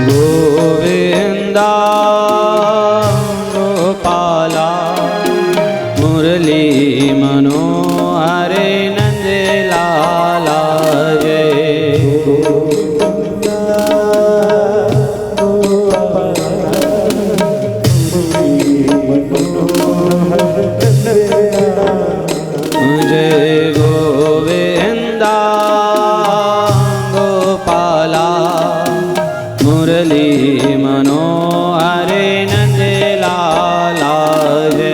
गोविंदा गोपाला मुरली मनोहरे नंद लाला जय। जय गोविंदा गोपाला मुरली मनोहरे नंद लाला जय।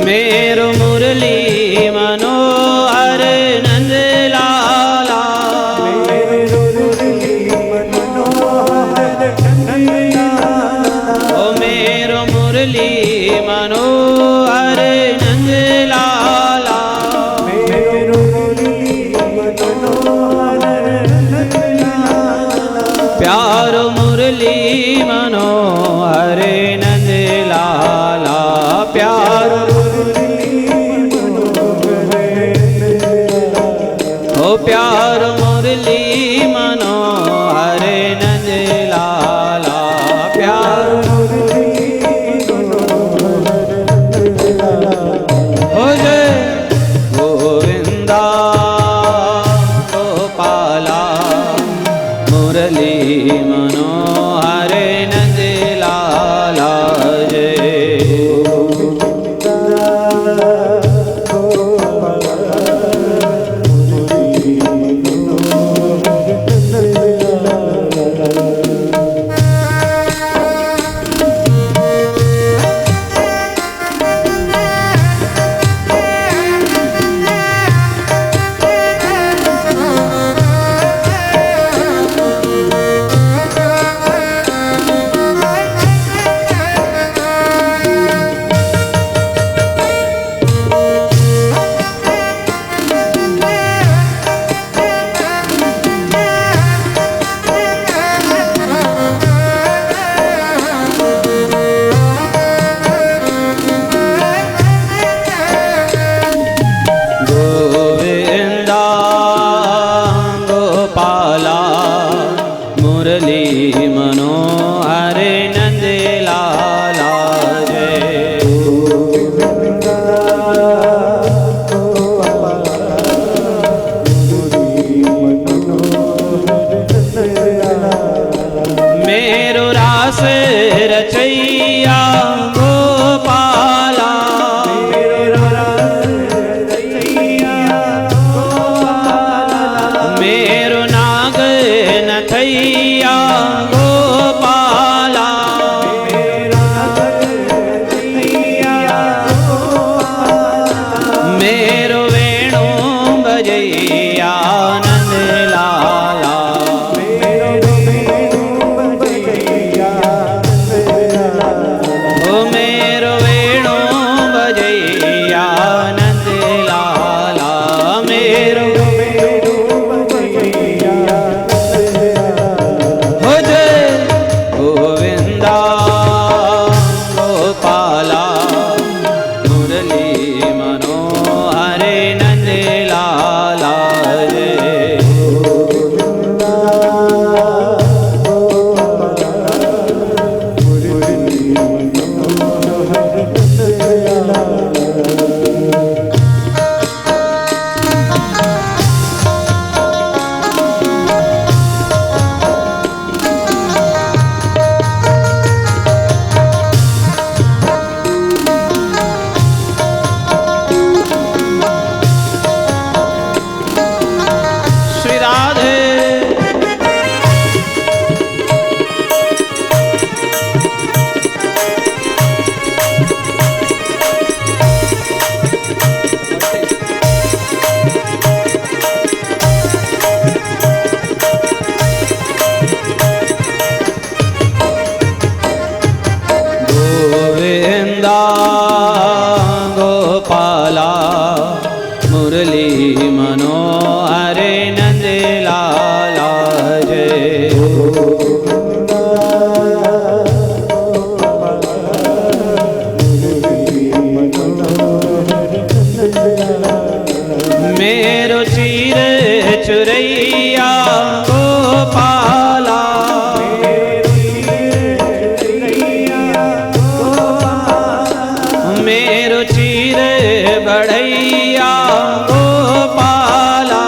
मेरो मुरली मनोहर नंद लाला ओ मेरो मुरली मनोहर नंद लाला प्यारो मुरली मनोहर नंद लाला प्यारो ओ प्यारो मुरली मनोहर नंद लाला प्यारो हो जय गोविंदा गोपाला मुरली मनोहर नंद लाला जय। गोविंदा गोपाला मुरली मनोहर नंद लाला जय। मेरो रास रचैया गोपाला मेरो नाग नथैया गोपाला मेरो वेणु बजैया नंद लाला ओ मेरो वेणु बजैया नंद लाला मेरो हो जय गोविंदा गोपाला मुरली मनोहर नंद लाला जय। श्री राधे गोविंदा गोपाला मुरली मनोहर नंद लाला जय। चुरैया गोपाला, मेरो चीर बढ़ैया गोपाला,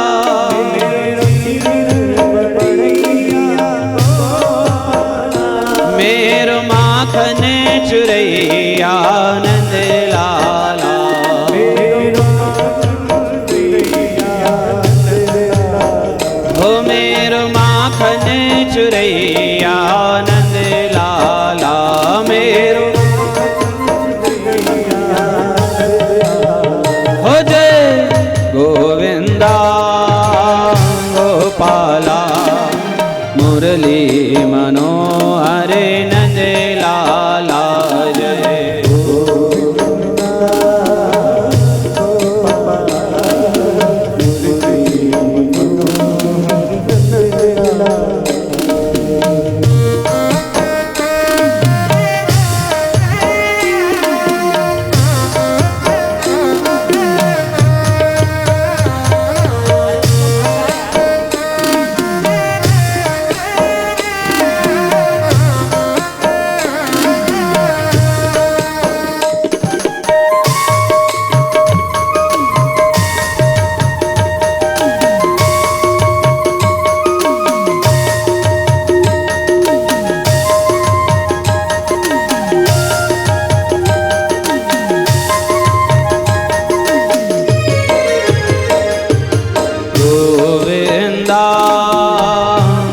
मेरो माखन चुरैया नंद लाला, हो मेरो माखन चुरैया नंद लाला, मेरो हो जय गोविंदा गोपाला, मुरली मनोहर नंद लाला जय।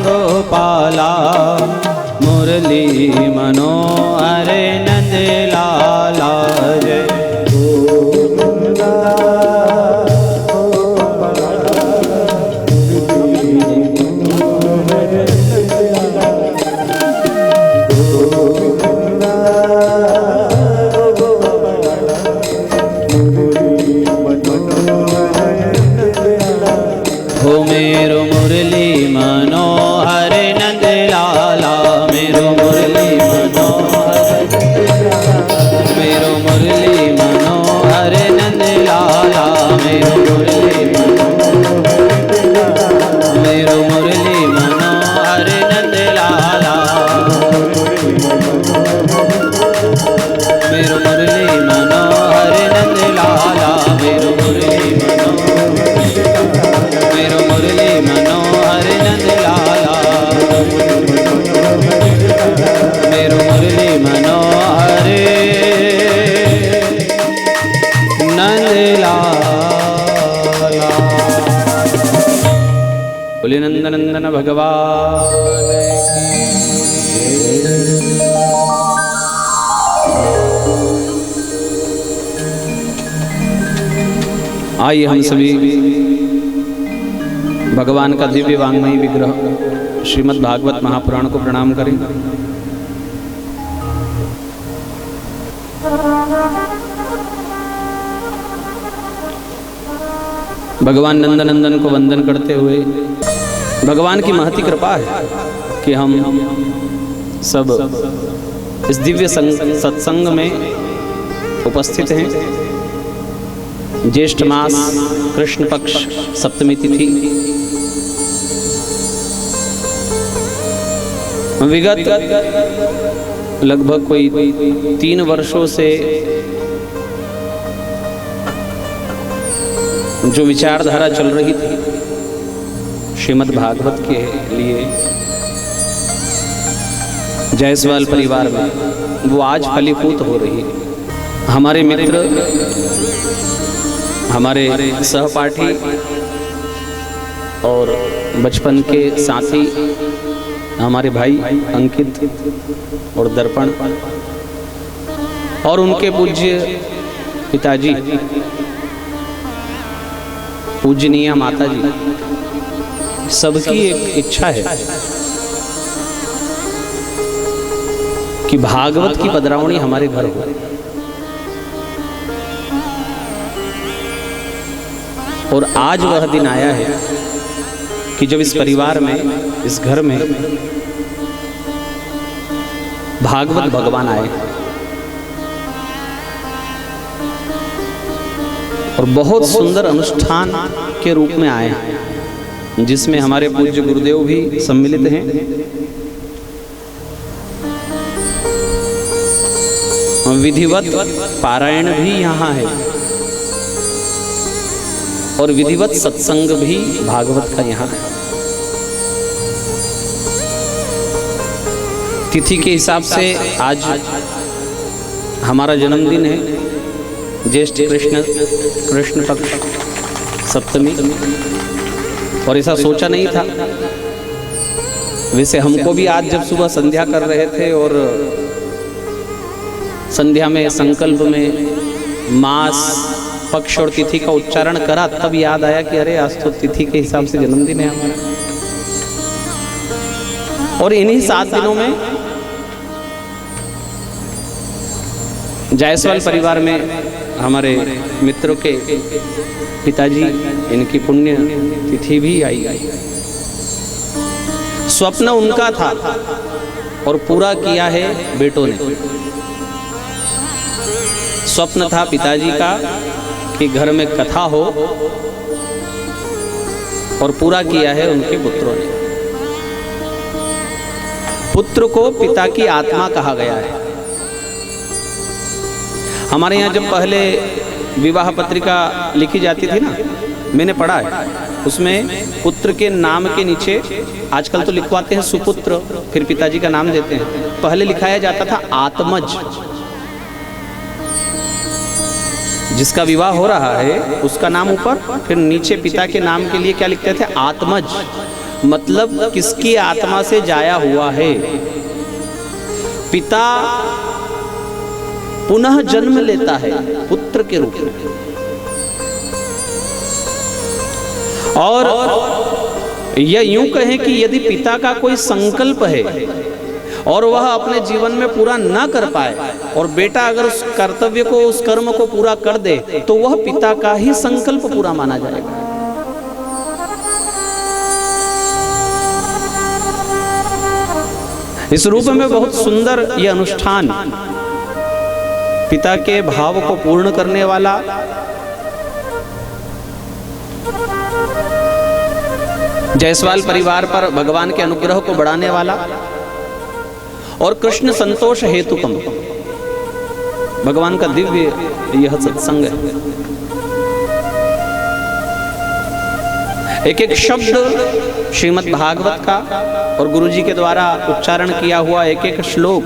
गोपाला मुरली मनोहर नंद लाला जय। हो मेरो मुरली मनोहर नंद लाला, मेरो मुरली मनोहर, मेरो मुरली मनोहर नंद लाला, मेरो मुरली मेरो मुरली मनोहर नंद लाला, मेरो मुरली मनोहर नंद लाला, मेरो मुरली मेरो मुरली मनोहर नंद लाला, मेरो मुरली मनोहर नंद लाला। बोले नंदनंदन भगवान आइए हम सभी भगवान का दिव्य वांग्मयी विग्रह श्रीमद् भागवत महापुराण को प्रणाम करें। भगवान नंदनंदन को वंदन करते हुए भगवान की महती कृपा है कि हम सब इस दिव्य सत्संग में उपस्थित हैं। ज्येष्ठ मास कृष्ण पक्ष सप्तमी तिथि विगत लगभग कोई 3 वर्षों से जो विचारधारा चल रही थी श्रीमद् भागवत के लिए जायसवाल परिवार में, वो आज फलीभूत हो रही है। हमारे मित्र, हमारे सहपाठी और बचपन के साथी हमारे भाई अंकित और दर्पण और उनके पूज्य पिताजी पूजनीय माता जी, सबकी एक इच्छा है कि भागवत की पधरावणी हमारे घर हो। और आज वह दिन आया है कि जब इस परिवार में, इस घर में भागवत भगवान आए और बहुत सुंदर अनुष्ठान के रूप में आए हैं। जिसमें हमारे पूज्य गुरुदेव भी सम्मिलित हैं। विधिवत पारायण भी यहाँ है और विधिवत सत्संग भी भागवत का यहाँ है। तिथि के हिसाब से आज हमारा जन्मदिन है, ज्येष्ठ कृष्ण पक्ष सप्तमी, और ऐसा सोचा नहीं था। वैसे हमको भी आज जब सुबह संध्या कर रहे थे और संध्या में संकल्प में मास पक्ष और तिथि का उच्चारण करा, तब याद आया कि अरे आज तो तिथि के हिसाब से जन्मदिन है हमारा। और इन्हीं 7 दिनों में जायसवाल परिवार में हमारे मित्रों के पिताजी, इनकी पुण्य तिथि भी आई। स्वप्न उनका था और पूरा किया है बेटों ने। स्वप्न था पिताजी का कि घर में कथा हो, और पूरा किया है उनके पुत्रों ने। पुत्र को पिता की आत्मा कहा गया है। हमारे यहाँ जब पहले विवाह पत्रिका लिखी जाती थी ना, मैंने पढ़ा है, उसमें पुत्र के नाम के नीचे आजकल तो लिखवाते हैं सुपुत्र, फिर पिताजी का नाम देते हैं। पहले लिखाया जाता था आत्मज। जिसका विवाह हो रहा है उसका नाम ऊपर, फिर नीचे पिता के नाम के लिए क्या लिखते थे? आत्मज। मतलब किसकी आत्मा से जाया हुआ है। पिता पुनः जन्म लेता है पुत्र के रूप में, और यह यूं कहें कि यदि पिता का कोई संकल्प है और वह अपने जीवन में पूरा न कर पाए, और बेटा अगर उस कर्तव्य को, उस कर्म को पूरा कर दे, तो वह पिता का ही संकल्प पूरा माना जाएगा। इस रूप में बहुत सुंदर यह अनुष्ठान पिता के भाव को पूर्ण करने वाला, जायसवाल परिवार पर भगवान के अनुग्रह को बढ़ाने वाला, और कृष्ण संतोष हेतुकम, भगवान का दिव्य यह सत्संग है। एक एक शब्द श्रीमद् भागवत का और गुरुजी के द्वारा उच्चारण किया हुआ एक एक श्लोक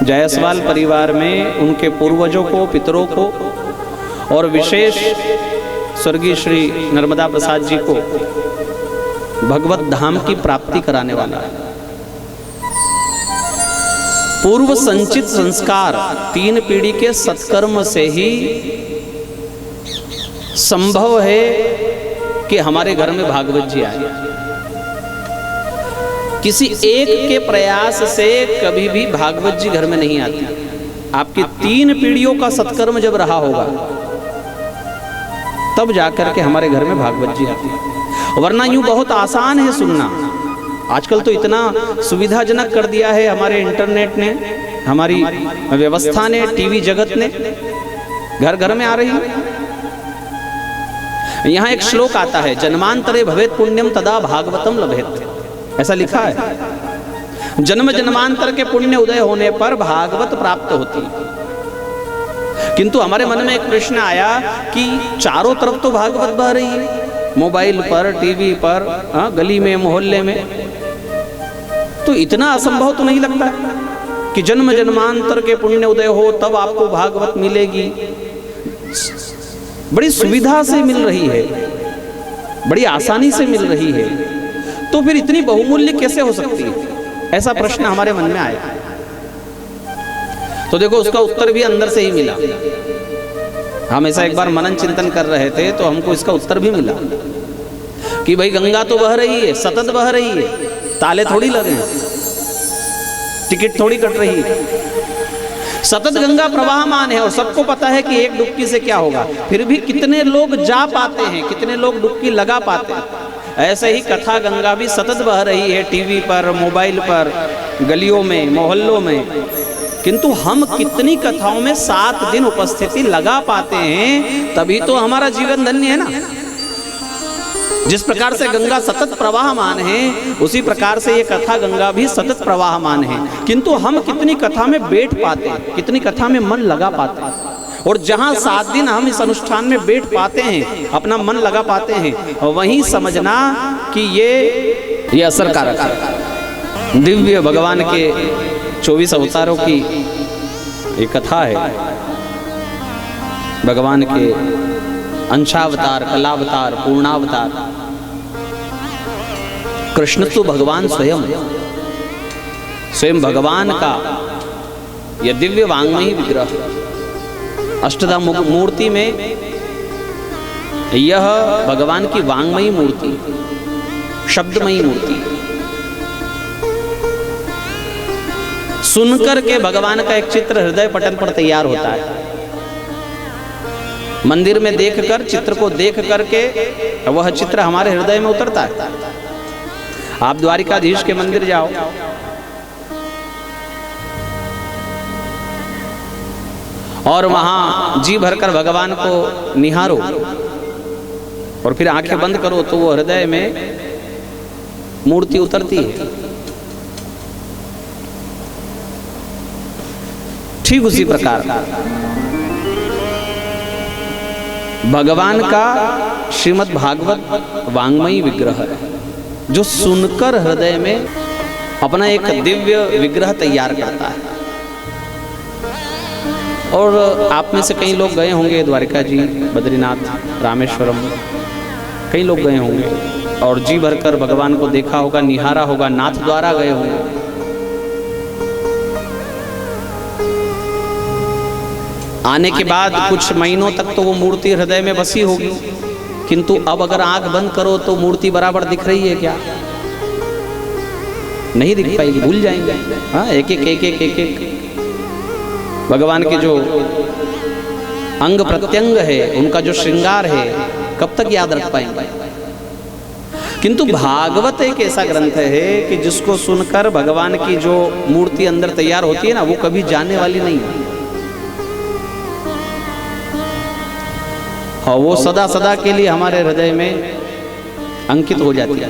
जायसवाल परिवार में उनके पूर्वजों को, पितरों को, और विशेष स्वर्गीय श्री नर्मदा प्रसाद जी को भगवत धाम की प्राप्ति कराने वाला है। पूर्व संचित संस्कार 3 पीढ़ी के सत्कर्म से ही संभव है कि हमारे घर में भागवत जी आए। किसी एक के प्रयास से कभी भी भागवत जी घर में नहीं आती। आपकी 3 पीढ़ियों का सत्कर्म जब रहा होगा तब जाकर के हमारे घर में भागवत जी आती है। वरना यूं बहुत आसान है सुनना। आजकल तो इतना सुविधाजनक कर दिया है हमारे इंटरनेट ने, हमारी व्यवस्था ने, टीवी जगत ने, घर घर में आ रही है। यहाँ एक श्लोक आता है, जन्मांतरे भवेत पुण्यम तदा भागवतम लभेत, ऐसा लिखा है। जन्म जन्मांतर के पुण्य उदय होने पर भागवत प्राप्त होती है। किंतु हमारे मन में एक प्रश्न आया कि चारों तरफ तो भागवत बह रही है, मोबाइल पर, टीवी पर, गली में, मोहल्ले में, तो इतना असंभव तो नहीं लगता कि जन्म जन्मांतर के पुण्य उदय हो तब आपको भागवत मिलेगी। बड़ी सुविधा से मिल रही है, बड़ी आसानी से मिल रही है, तो फिर इतनी बहुमूल्य कैसे हो सकती है? ऐसा प्रश्न हमारे मन में आया। तो देखो उसका उत्तर भी अंदर से ही मिला। हम ऐसा एक बार मनन चिंतन कर रहे थे तो हमको इसका उत्तर भी मिला कि भाई गंगा तो बह रही है, सतत बह रही है, ताले थोड़ी लगे, टिकट थोड़ी कट रही है, सतत गंगा प्रवाहमान है और सबको पता है कि एक डुबकी से क्या होगा। फिर भी कितने लोग जा पाते हैं, कितने लोग डुबकी लगा पाते हैं। ऐसे ही कथा गंगा भी सतत बह रही है, टीवी पर, मोबाइल पर, गलियों में, मोहल्लों में, किंतु हम कितनी कथाओं में 7 दिन उपस्थिति लगा पाते हैं, तभी तो हमारा जीवन धन्य है ना। जिस प्रकार से गंगा सतत प्रवाहमान है, उसी प्रकार से ये कथा गंगा भी सतत प्रवाहमान है। किंतु हम कितनी कथा में बैठ पाते हैं, कितनी कथा में मन लगा पाते हैं। और जहां 7 दिन हम इस अनुष्ठान में बैठ पाते हैं, अपना मन लगा पाते हैं, वहीं समझना कि ये असरकारक है। दिव्य भगवान के 24 अवतारों की एक कथा है। भगवान के अंशावतार, कलावतार, पूर्णावतार। कृष्ण तो भगवान स्वयं भगवान का यह दिव्य वांग्मयी विग्रह। अष्टधा मूर्ति में यह भगवान की वांग्मयी मूर्ति, शब्दमयी मूर्ति। सुनकर के भगवान का एक चित्र हृदय पटल पर तैयार होता है। मंदिर में देखकर, चित्र को देख करके वह चित्र हमारे हृदय में उतरता है। आप द्वारिकाधीश के मंदिर जाओ, और वहां जी भरकर भगवान को निहारो और फिर आंखें बंद करो तो वो हृदय में मूर्ति उतरती है। ठीक उसी प्रकार भगवान का श्रीमद् भागवत वांग्मयी विग्रह है, जो सुनकर हृदय में अपना एक दिव्य विग्रह तैयार करता है। और आप में से कई लोग गए होंगे द्वारिका जी, बद्रीनाथ, रामेश्वरम, कई लोग गए होंगे और जी भरकर भगवान को देखा होगा, निहारा होगा, नाथ द्वारा गए होंगे। आने के बाद कुछ महीनों तक तो वो मूर्ति हृदय में बसी होगी, किंतु अब अगर आंख बंद करो तो मूर्ति बराबर दिख रही है क्या? नहीं दिख पाएगी, भूल जाएंगे। हाँ, एक एक भगवान के जो अंग प्रत्यंग है, उनका जो श्रृंगार है, कब तक याद रख पाएंगे? किंतु भागवत एक ऐसा ग्रंथ है कि जिसको सुनकर भगवान की जो मूर्ति अंदर तैयार होती है ना, वो कभी जाने वाली नहीं है। और वो सदा सदा के लिए हमारे हृदय में अंकित हो जाती है।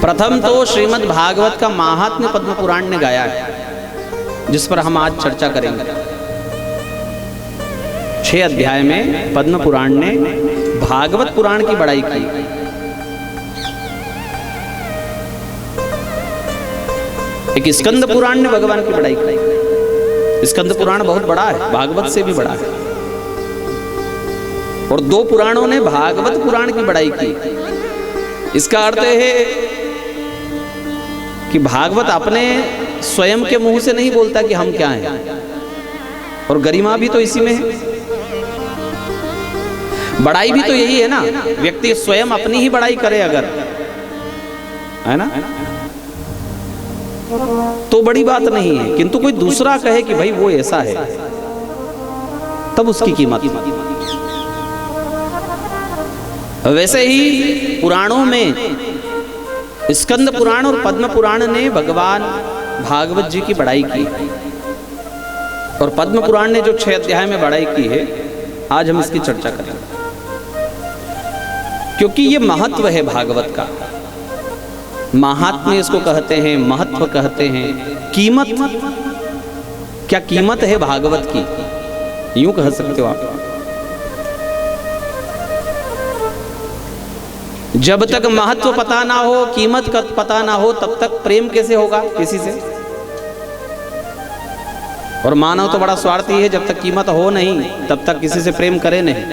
प्रथम तो श्रीमद् भागवत का महात्म्य पद्म पुराण ने गाया है, जिस पर हम आज चर्चा करेंगे। 6 अध्याय में पद्म पुराण ने भागवत पुराण की बड़ाई की। एक स्कंद पुराण ने भगवान की बड़ाई की। स्कंद पुराण बहुत बड़ा है, भागवत से भी बड़ा है। और 2 पुराणों ने भागवत पुराण की बड़ाई की। इसका अर्थ है कि भागवत अपने स्वयं के मुंह से नहीं बोलता कि हम क्या हैं, और गरिमा भी तो इसी में है। बड़ाई भी तो यही है ना, व्यक्ति स्वयं अपनी ही बड़ाई करे अगर, है ना, तो बड़ी बात नहीं है। किंतु कोई दूसरा कहे कि भाई वो ऐसा है, तब उसकी कीमत। वैसे ही पुराणों में स्कंद पुराण और पद्म पुराण ने भगवान भागवत जी की बड़ाई की, और पद्म पुराण ने जो 6 अध्याय में बड़ाई की है, आज हम इसकी चर्चा करेंगे। क्योंकि ये महत्व है भागवत का, महात्म्य इसको कहते हैं, महत्व कहते हैं, कीमत। क्या कीमत है भागवत की, यूं कह सकते हो आप। जब तक महत्व पता ना हो, कीमत का पता ना हो, तब तक प्रेम कैसे होगा किसी से? और मानव तो बड़ा स्वार्थी है, जब तक कीमत हो नहीं तब तक किसी से प्रेम करे नहीं।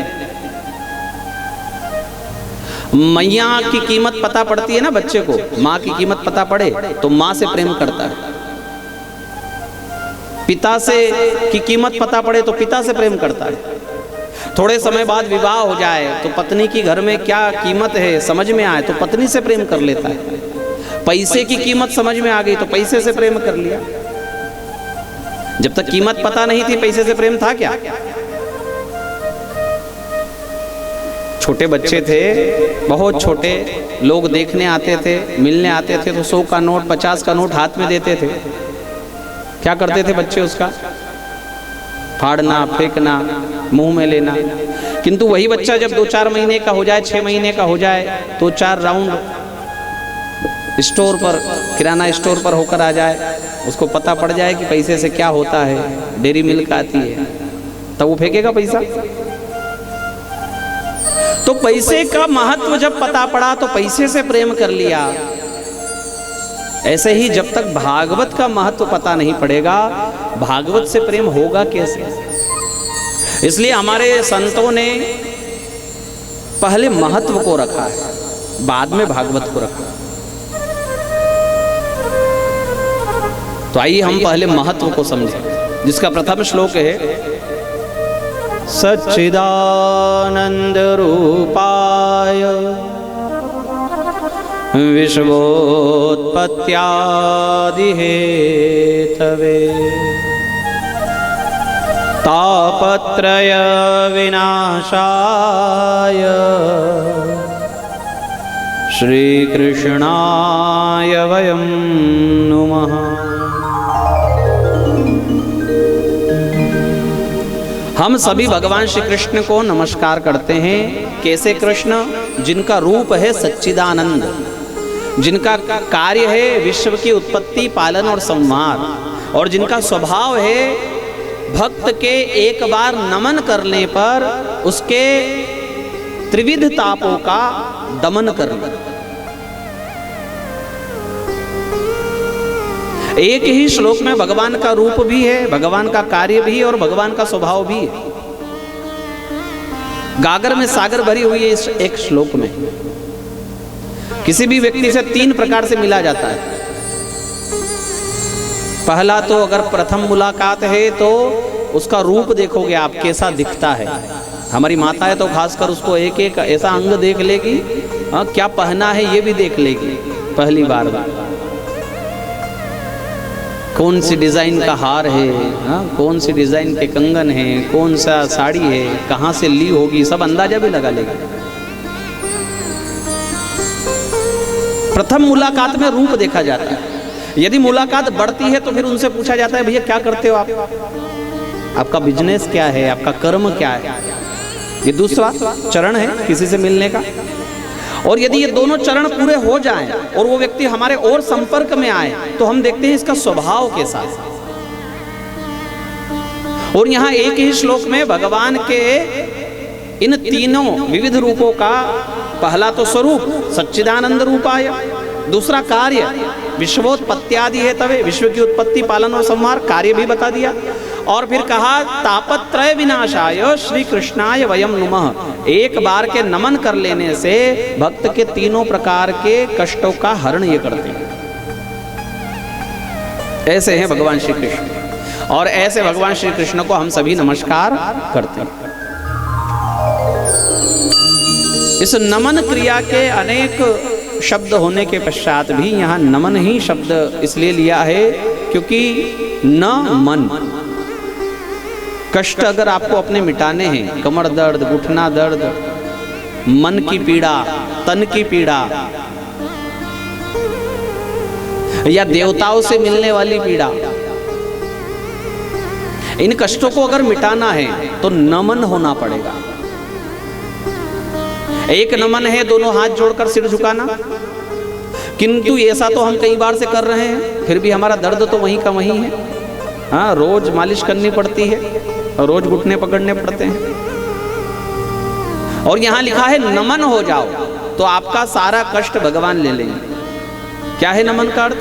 मैया की कीमत पता पड़ती है ना बच्चे को, माँ की कीमत पता पड़े तो माँ से प्रेम करता है। पिता से की कीमत पता पड़े तो पिता से प्रेम करता है। थोड़े समय बाद विवाह हो जाए तो पत्नी की घर में क्या कीमत है समझ में आए तो पत्नी से प्रेम कर लेता है। पैसे की कीमत समझ में आ गई तो पैसे से प्रेम कर लिया। जब तक कीमत पता नहीं थी, पैसे से प्रेम था क्या? छोटे बच्चे थे, बहुत छोटे, लोग देखने आते थे, मिलने आते थे, तो 100 का नोट, 50 का नोट हाथ में देते थे। क्या करते थे बच्चे उसका? फाड़ना, फेंकना, मुंह में लेना। किंतु वही बच्चा जब 2-4 महीने का हो जाए, 6 महीने का हो जाए, तो 4 राउंड स्टोर पर, किराना स्टोर पर होकर आ जाए, उसको पता पड़ जाए कि पैसे से क्या होता है, डेयरी मिल्क आती है, तब वो फेंकेगा पैसा। तो पैसे का महत्व जब पता पड़ा तो पैसे से प्रेम कर लिया। ऐसे ही जब तक भागवत का महत्व पता नहीं पड़ेगा, भागवत से प्रेम होगा कैसे? इसलिए हमारे संतों ने पहले महत्व को रखा है, बाद में भागवत को रखा। तो आइए हम पहले महत्व को समझें, जिसका प्रथम श्लोक है सच्चिदानंद रूपाय विश्वोत्पत्त्यादि हेतवे तापत्रय विनाशाय श्री कृष्णाय वयं नुमः। हम सभी भगवान श्री कृष्ण को नमस्कार करते हैं। कैसे कृष्ण? जिनका रूप है सच्चिदानंद, जिनका कार्य है विश्व की उत्पत्ति, पालन और संहार, और जिनका स्वभाव है भक्त के एक बार नमन करने पर उसके त्रिविध तापों का दमन करना। एक ही श्लोक में भगवान का रूप भी है, भगवान का कार्य भी है और भगवान का स्वभाव भी है। गागर में सागर भरी हुई है इस एक श्लोक में। किसी भी व्यक्ति से 3 प्रकार से मिला जाता है। पहला तो अगर प्रथम मुलाकात है तो उसका रूप देखोगे आप कैसा दिखता है। हमारी माता है तो खासकर उसको एक एक ऐसा अंग देख लेगी, क्या पहना है ये भी देख लेगी पहली बार। कौन सी डिजाइन का हार है, कौन सी डिजाइन के कंगन है, कौन सा साड़ी है, कहाँ से ली होगी, सब अंदाजा भी लगा लेगा। प्रथम मुलाकात में रूप देखा जाता है। यदि मुलाकात बढ़ती है तो फिर उनसे पूछा जाता है भैया क्या करते हो आप, आपका बिजनेस क्या है, आपका कर्म क्या है। ये दूसरा चरण है किसी से मिलने का। और यदि ये दोनों चरण पूरे हो जाएं और वो व्यक्ति हमारे और संपर्क में आए तो हम देखते हैं इसका स्वभाव कैसा है। और यहाँ एक ही श्लोक में भगवान के इन तीनों विविध रूपों का पहला तो स्वरूप सच्चिदानंद रूपाय, दूसरा कार्य विश्वोत्पत्त्यादि हेतवे, विश्व की उत्पत्ति, पालन और संहार, कार्य भी बता दिया। और फिर कहा तापत्रय विनाशाय श्री कृष्णाय वयं नुमः। एक बार के नमन कर लेने से भक्त के तीनों प्रकार के कष्टों का हरण ये करते हैं। ऐसे हैं भगवान श्री कृष्ण, और ऐसे भगवान श्री कृष्ण को हम सभी नमस्कार करते हैं। इस नमन क्रिया के अनेक शब्द होने के पश्चात भी यहाँ नमन ही शब्द इसलिए लिया है क्योंकि न मन, कष्ट अगर आपको अपने मिटाने हैं, कमर दर्द, घुटना दर्द, मन की पीड़ा, तन की पीड़ा, या देवताओं से मिलने वाली पीड़ा, इन कष्टों को अगर मिटाना है तो नमन होना पड़ेगा। एक नमन है दोनों हाथ जोड़कर सिर झुकाना, किंतु ऐसा तो हम कई बार से कर रहे हैं, फिर भी हमारा दर्द तो वहीं का वहीं है। हाँ, रोज मालिश करनी पड़ती है और रोज घुटने पकड़ने पड़ते हैं। और यहाँ लिखा है नमन हो जाओ तो आपका सारा कष्ट भगवान ले लेंगे। क्या है नमन का अर्थ?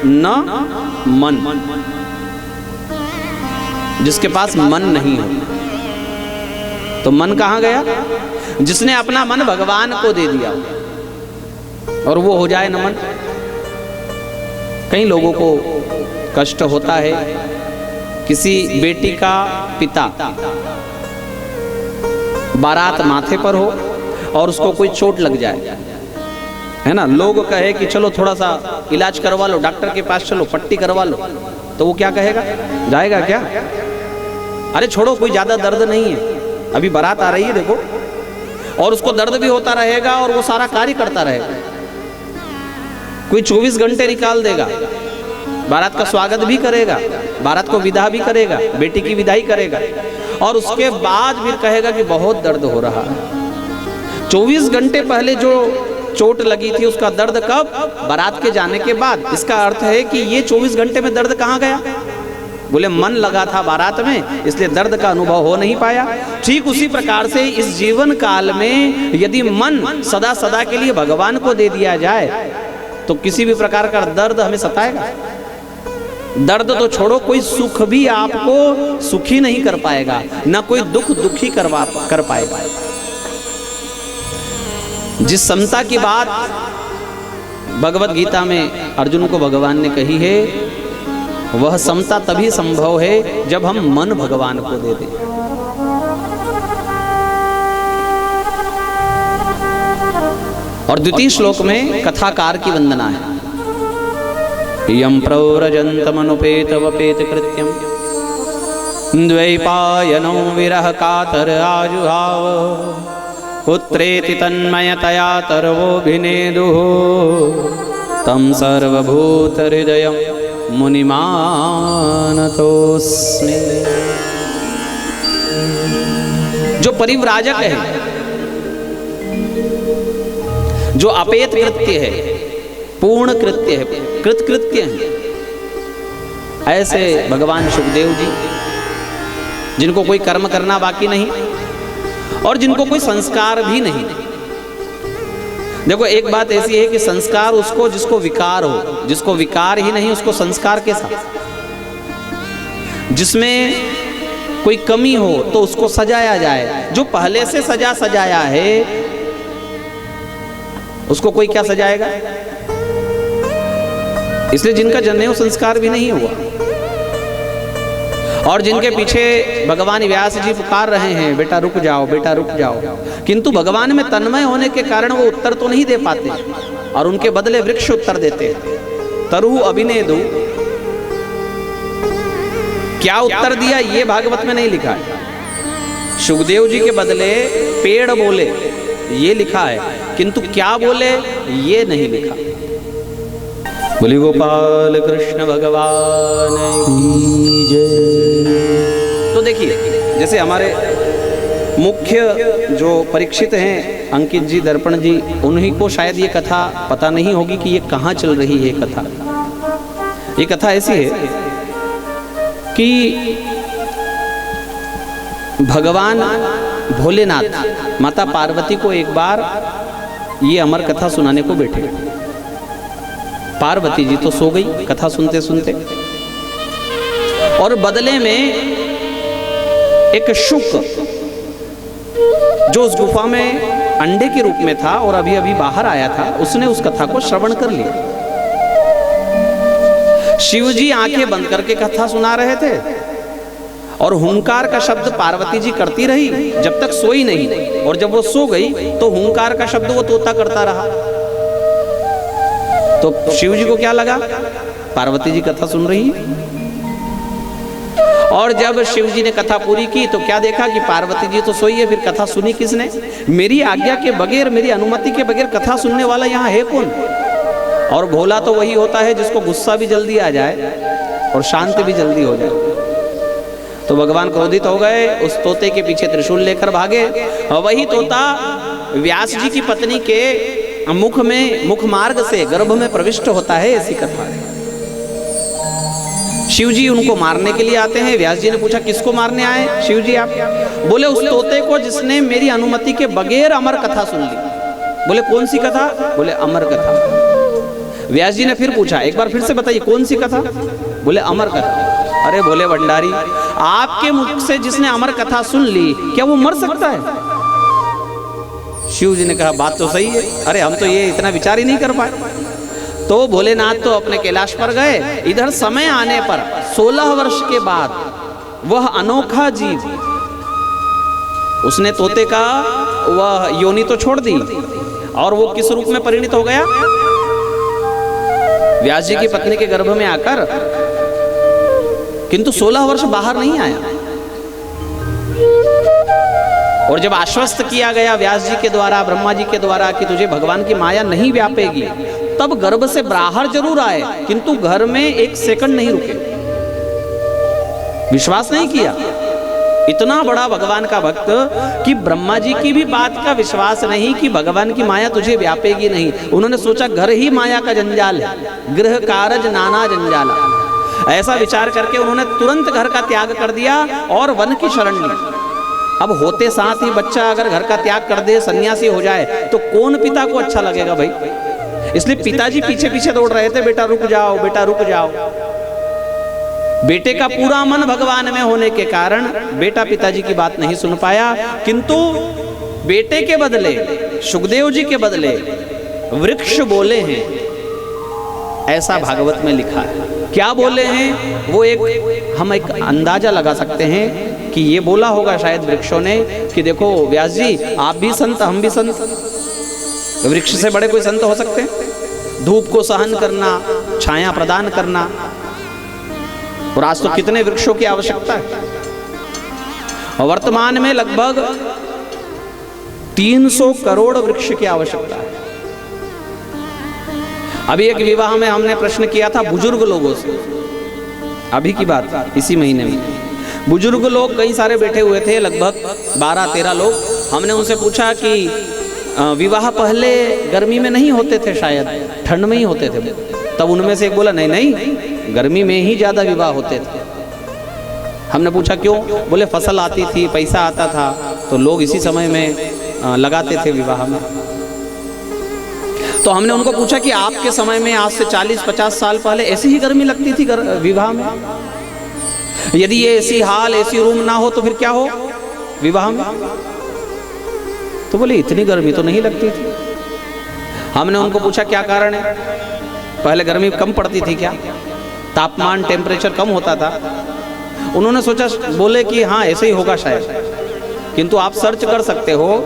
न मन, जिसके पास मन नहीं हो। तो मन कहाँ गया? जिसने अपना मन भगवान को दे दिया और वो हो जाए नमन। कई लोगों को कष्ट होता है, किसी बेटी का पिता बारात माथे पर हो और उसको कोई चोट लग जाए, है ना, लोग कहे कि चलो थोड़ा सा इलाज करवा लो, डॉक्टर के पास चलो, पट्टी करवा लो, तो वो क्या कहेगा? जाएगा क्या? अरे छोड़ो, कोई ज्यादा दर्द नहीं है, अभी बारात आ रही है देखो। और उसको दर्द भी होता रहेगा और वो सारा कार्य करता रहेगा। कोई 24 घंटे निकाल देगा, बारात का स्वागत भी करेगा, बारात को विदा भी करेगा, बेटी की विदाई करेगा, और उसके बाद फिर कहेगा कि बहुत दर्द हो रहा है। 24 घंटे पहले जो चोट लगी थी उसका दर्द कब? बारात के जाने के बाद। इसका अर्थ है कि ये 24 घंटे में दर्द कहाँ गया? बोले मन लगा था बारात में, इसलिए दर्द का अनुभव हो नहीं पाया। ठीक उसी प्रकार से इस जीवन काल में यदि मन सदा सदा के लिए भगवान को दे दिया जाए तो किसी भी प्रकार का दर्द हमें सताएगा। दर्द तो छोड़ो, कोई सुख भी आपको सुखी नहीं कर पाएगा, ना कोई दुख दुखी कर पाएगा। जिस समता की बात भगवत गीता में अर्जुन को भगवान ने कही है, वह समता तभी संभव है जब हम मन भगवान को दे दें। और द्वितीय श्लोक में कथाकार की वंदना है। यं प्रव्रजन्तमनुपेतवपेत कृत्यं द्वैपायनो विरह कातर आजुहाव पुत्रेति तन्मयतया तर्वोऽभिनेदुः तं सर्वभूत हृदयं मुनिमानतोऽस्मि। जो परिव्राजक है, जो अपेत कृत्य है, पूर्ण कृत्य है, कृतकृत्य है, ऐसे भगवान सुखदेव जी, जिनको कोई कर्म करना बाकी नहीं और जिनको कोई संस्कार भी नहीं। देखो एक बात ऐसी है कि संस्कार उसको जिसको विकार हो, जिसको विकार ही नहीं उसको संस्कार के साथ, जिसमें कोई कमी हो तो उसको सजाया जाए। जो पहले से सजाया है उसको कोई क्या सजाएगा? इसलिए जिनका जन्म संस्कार भी नहीं हुआ और जिनके पीछे भगवान व्यास जी पुकार रहे हैं, बेटा रुक जाओ, बेटा रुक जाओ, किंतु भगवान में तन्मय होने के कारण वो उत्तर तो नहीं दे पाते और उनके बदले वृक्ष उत्तर देते हैं। तरु अभिनेदु, क्या उत्तर दिया ये भागवत में नहीं लिखा है। सुखदेव जी के बदले पेड़ बोले ये लिखा है, किंतु क्या बोले ये नहीं लिखा। बोली गोपाल कृष्ण भगवान की जय। तो देखिए, जैसे हमारे मुख्य जो परीक्षित हैं अंकित जी, दर्पण जी, उन्हीं को शायद ये कथा पता नहीं होगी कि ये कहाँ चल रही है कथा। ये कथा ऐसी है कि भगवान भोलेनाथ माता पार्वती को एक बार ये अमर कथा सुनाने को बैठे। पार्वती जी तो सो गई कथा सुनते सुनते, और बदले में एक शुक जो उस गुफा में अंडे के रूप में था और अभी अभी बाहर आया था, उसने उस कथा को श्रवण कर लिया। शिव जी आंखें बंद करके कथा सुना रहे थे और हुंकार का शब्द पार्वती जी करती रही जब तक सोई नहीं, और जब वो सो गई तो हुंकार का शब्द वो तोता करता रहा। तो शिव जी को क्या लगा, पार्वती जी कथा सुन रही है। और जब शिव जी ने कथा पूरी की तो क्या देखा कि पार्वती जी तो सोई है, फिर कथा सुनी किसने? मेरी आज्ञा के बगैर, मेरी अनुमति के बगैर कथा सुनने वाला यहाँ है कौन? और भोला तो वही होता है जिसको गुस्सा भी जल्दी आ जाए और शांति भी जल्दी हो जाए। तो भगवान क्रोधित हो गए, उस तोते के पीछे त्रिशूल लेकर भागे, और वही तोता व्यास जी की पत्नी के मुख मार्ग से गर्भ में प्रविष्ट होता है। ऐसी कथा है। शिव जी उनको मारने के लिए आते हैं। व्यास जी ने पूछा किसको मारने आए शिव जी आप? बोले उस तोते को जिसने मेरी अनुमति के बगैर अमर कथा सुन ली। बोले कौन सी कथा? बोले अमर कथा। व्यास जी ने फिर पूछा एक बार फिर से बताइए कौन सी कथा? बोले अमर कथा। अरे बोले भंडारी, आपके मुख से जिसने अमर कथा सुन ली क्या वो मर सकता है? शिव जी ने कहा बात तो सही है, अरे हम तो ये इतना विचार ही नहीं कर पाए। तो भोलेनाथ तो अपने कैलाश पर गए। इधर समय आने पर 16 वर्ष के बाद वह अनोखा जीव, उसने तोते का वह योनि तो छोड़ दी और वो किस रूप में परिणित हो गया? व्यास जी की पत्नी के गर्भ में आकर, किंतु 16 वर्ष बाहर नहीं आया। और जब आश्वस्त किया गया व्यास जी के द्वारा, ब्रह्मा जी के द्वारा कि तुझे भगवान की माया नहीं व्यापेगी, तब गर्भ से बाहर जरूर आए किंतु घर में एक सेकंड नहीं रुके। विश्वास नहीं किया। इतना बड़ा भगवान का भक्त कि ब्रह्मा जी की भी बात का विश्वास नहीं कि भगवान की माया तुझे व्यापेगी नहीं। उन्होंने सोचा घर ही माया का जंजाल है, गृह कारज नाना जंजाला। ऐसा विचार करके उन्होंने तुरंत घर का त्याग कर दिया और वन की शरण ली। अब होते साथ ही बच्चा अगर घर का त्याग कर दे, सन्यासी हो जाए, तो कौन पिता को अच्छा लगेगा भाई। इसलिए पिताजी पीछे पीछे दौड़ रहे थे, बेटा रुक जाओ, बेटा रुक जाओ। बेटे का पूरा मन भगवान में होने के कारण बेटा पिताजी की बात नहीं सुन पाया, किंतु बेटे के बदले, सुखदेव जी के बदले वृक्ष बोले हैं, ऐसा भागवत में लिखा है। क्या बोले हैं वो हम एक अंदाजा लगा सकते हैं कि ये बोला होगा शायद वृक्षों ने कि देखो व्यास जी, आप भी संत, हम भी संत। वृक्ष से बड़े कोई संत हो सकते हैं? धूप को सहन करना, छाया प्रदान करना, और आज तो कितने वृक्षों की आवश्यकता है। वर्तमान में लगभग 300 करोड़ वृक्ष की आवश्यकता है। अभी एक विवाह में हमने प्रश्न किया था बुजुर्ग लोगों से, अभी की बात, इसी महीने में बुजुर्ग लोग कई सारे बैठे हुए थे, लगभग 12-13 लोग। हमने उनसे पूछा कि विवाह पहले गर्मी में नहीं होते थे, शायद ठंड में ही होते थे। तब उनमें से एक बोला नहीं नहीं, गर्मी में ही ज्यादा विवाह होते थे। हमने पूछा क्यों? बोले फसल आती थी, पैसा आता था, तो लोग इसी समय में लगाते थे विवाह में। तो हमने उनको पूछा कि आपके समय में आज से 40-50 साल पहले ऐसी ही गर्मी लगती थी विवाह में? यदि ये एसी हाल, एसी रूम ना हो तो फिर क्या हो विवाह में? तो बोले इतनी गर्मी तो नहीं लगती थी। हमने उनको पूछा क्या कारण है, पहले गर्मी कम पड़ती थी क्या, तापमान टेम्परेचर कम होता था? उन्होंने सोचा, बोले कि हाँ ऐसे ही होगा शायद, किंतु आप सर्च कर सकते हो,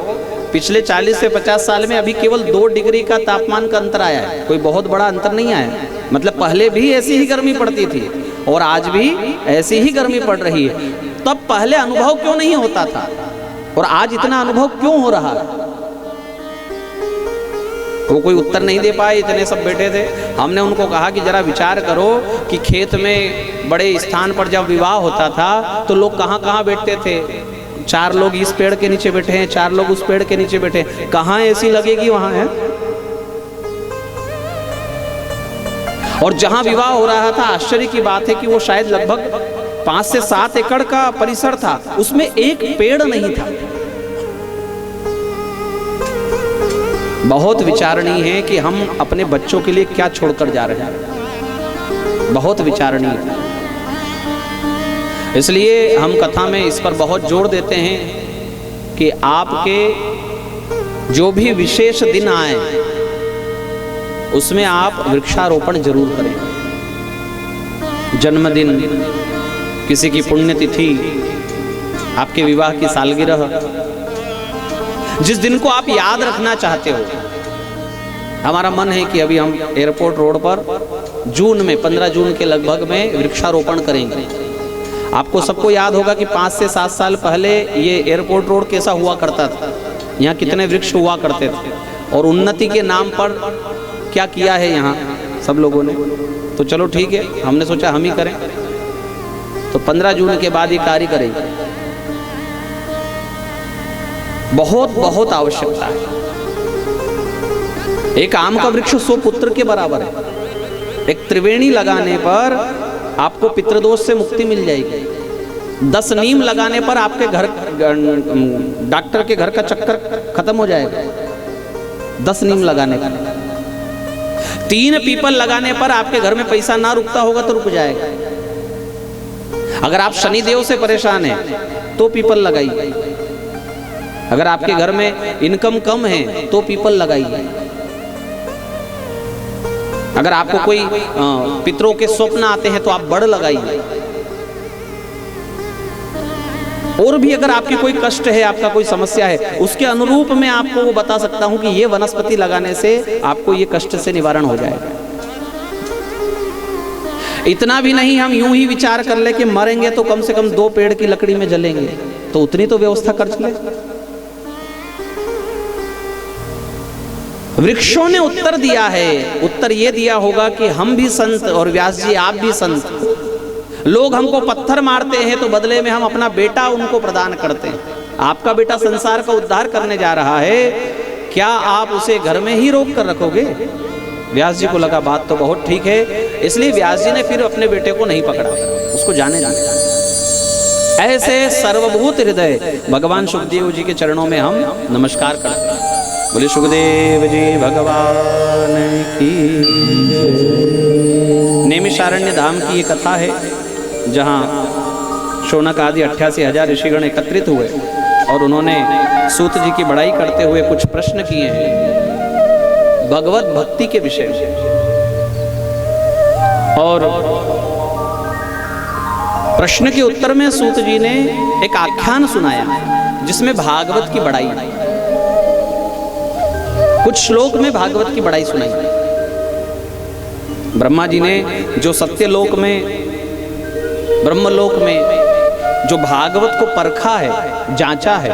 पिछले 40 से 50 साल में अभी केवल 2 डिग्री का तापमान का अंतर आया है, कोई बहुत बड़ा अंतर नहीं आया। मतलब पहले भी ऐसी ही गर्मी पड़ती थी और आज भी ऐसी ही गर्मी पड़ रही है। तब पहले अनुभव क्यों नहीं होता था और आज इतना अनुभव क्यों हो रहा है? वो कोई उत्तर नहीं दे पाए, इतने सब बैठे थे। हमने उनको कहा कि जरा विचार करो कि खेत में बड़े स्थान पर जब विवाह होता था तो लोग कहाँ कहाँ बैठते थे। 4 लोग इस पेड़ के नीचे बैठे हैं, 4 लोग उस पेड़ के नीचे बैठे हैं, कहाँ ऐसी लगेगी वहां है। और जहां विवाह हो रहा था, आश्चर्य की बात है कि वो शायद लगभग 5 से 7 एकड़ का परिसर था, उसमें एक पेड़ नहीं था। बहुत विचारणीय है कि हम अपने बच्चों के लिए क्या छोड़कर जा रहे हैं, बहुत विचारणीय है। इसलिए हम कथा में इस पर बहुत जोर देते हैं कि आपके जो भी विशेष दिन आए उसमें आप वृक्षारोपण जरूर करें। जन्मदिन, किसी की पुण्यतिथि, आपके विवाह की सालगिरह, जिस दिन को आप याद रखना चाहते हो। हमारा मन है कि अभी हम एयरपोर्ट रोड पर जून में 15 जून के लगभग में वृक्षारोपण करेंगे। आपको सबको याद होगा कि 5 से 7 साल पहले ये एयरपोर्ट रोड कैसा हुआ करता था, यहाँ कितने वृक्ष हुआ करते थे, और उन्नति के नाम पर क्या किया है यहाँ सब लोगों ने। तो चलो ठीक है, हमने सोचा हम ही करें, तो 15 जून के बाद ये कार्य करेंगे। बहुत बहुत आवश्यकता है। एक आम का वृक्ष 100 पुत्र के बराबर है। एक त्रिवेणी लगाने पर आपको पितृदोष से मुक्ति मिल जाएगी। 10 नीम लगाने पर आपके घर, डॉक्टर के घर का चक्कर खत्म हो जाएगा। 10 नीम लगाने पर। 3 पीपल लगाने पर आपके घर में पैसा ना रुकता होगा तो रुक जाएगा। अगर आप शनिदेव से परेशान हैं तो पीपल लगाइए। अगर आपके घर में इनकम कम है तो पीपल लगाइए। अगर आपको कोई पितरों के स्वप्न आते हैं तो आप बड़ लगाइए। और भी अगर आपकी कोई कष्ट है, आपका कोई समस्या है, उसके अनुरूप मैं आपको वो बता सकता हूं कि ये वनस्पति लगाने से आपको ये कष्ट से निवारण हो जाएगा। इतना भी नहीं, हम यूं ही विचार कर ले कि मरेंगे तो कम से कम 2 पेड़ की लकड़ी में जलेंगे, तो उतनी तो व्यवस्था कर ले। वृक्षों ने उत्तर दिया है। उत्तर ये दिया होगा कि हम भी संत और व्यास जी आप भी संत। लोग हमको पत्थर मारते हैं तो बदले में हम अपना बेटा उनको प्रदान करते हैं। आपका बेटा संसार का उद्धार करने जा रहा है, क्या आप उसे घर में ही रोक कर रखोगे? व्यास जी को लगा बात तो बहुत ठीक है, इसलिए व्यास जी ने फिर अपने बेटे को नहीं पकड़ा, उसको जाने दिया। ऐसे सर्वभूत हृदय भगवान सुखदेव जी के चरणों में हम नमस्कार करते हैं। बोले सुखदेव जी भगवान की। नैमिषारण्य धाम की ये कथा है, जहाँ शौनक आदि 88,000 ऋषिगण एकत्रित हुए और उन्होंने सूत जी की बड़ाई करते हुए कुछ प्रश्न किए हैं भगवत भक्ति के विषय में। और प्रश्न के उत्तर में सूत जी ने एक आख्यान सुनाया जिसमें भागवत की बड़ाई, कुछ श्लोक में भागवत की बड़ाई सुनाई। ब्रह्मा जी ने जो सत्यलोक में, ब्रह्मलोक में जो भागवत को परखा है, जांचा है।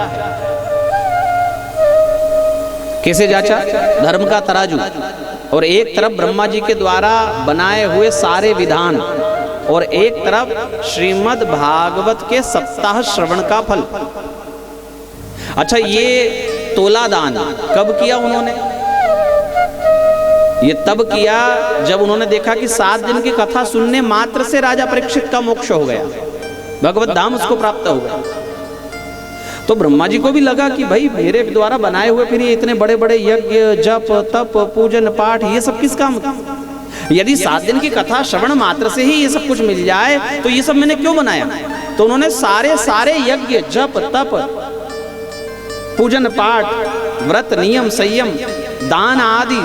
कैसे जांचा? धर्म का तराजू, और एक तरफ ब्रह्मा जी के द्वारा बनाए हुए सारे विधान, और एक तरफ श्रीमद् भागवत के सप्ताह श्रवण का फल। अच्छा, ये तोला दान कब किया उन्होंने? ये तब किया जब उन्होंने देखा कि 7 दिन की कथा सुनने मात्र से राजा परीक्षित का मोक्ष हो गया, भगवत धाम उसको प्राप्त हो गया। तो ब्रह्मा जी को भी लगा कि भाई मेरे द्वारा बनाए हुए फिर ये इतने बड़े बड़े यज्ञ, जप, तप, पूजन, पाठ, ये सब किस काम? यदि 7 दिन की कथा श्रवण मात्र से ही ये सब कुछ मिल जाए तो ये सब मैंने क्यों बनाया? तो उन्होंने सारे यज्ञ, जप, तप, पूजन, पाठ, व्रत, नियम, संयम, दान आदि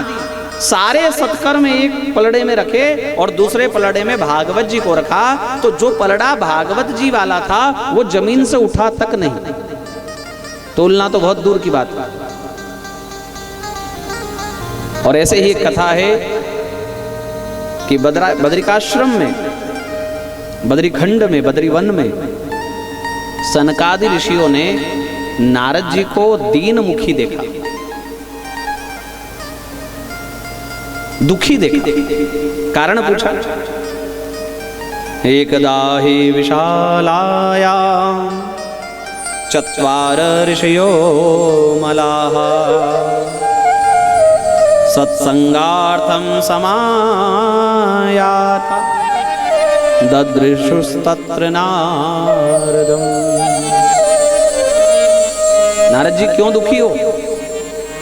सारे सत्कर्म एक पलड़े में रखे और दूसरे पलड़े में भागवत जी को रखा। तो जो पलड़ा भागवत जी वाला था वो जमीन से उठा तक नहीं, तोलना तो बहुत दूर की बात है। और ऐसे ही एक कथा है कि बद्रिकाश्रम में, बद्रीखंड में, बद्रीवन में सनकादि ऋषियों ने नारद जी को दीन मुखी देखा, दुखी देखा। कारण पूछा। एकदा हि विशालायां चत्वार ऋषयो मलाः सत्संगार्थं समायाता ददृशुस्तत्र नारदम्। नारद जी क्यों दुखी हो?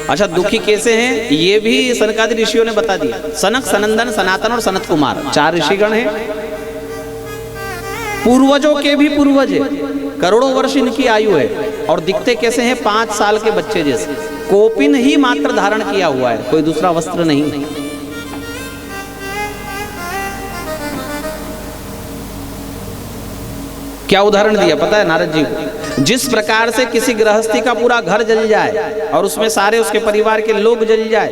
अच्छा, दुखी कैसे हैं ये भी सनकादि ऋषियों ने बता दिया। सनक, सनंदन, सनातन और सनत कुमार 4 ऋषिगण हैं। पूर्वजों के भी पूर्वज है, करोड़ों वर्ष इनकी आयु है, और दिखते कैसे हैं? 5 साल के बच्चे जैसे। कोपिन ही मात्र धारण किया हुआ है, कोई दूसरा वस्त्र नहीं। क्या उदाहरण दिया पता है नारद जी को? जिस प्रकार से किसी गृहस्थी का पूरा घर जल जाए और उसमें सारे उसके परिवार के लोग जल जाए,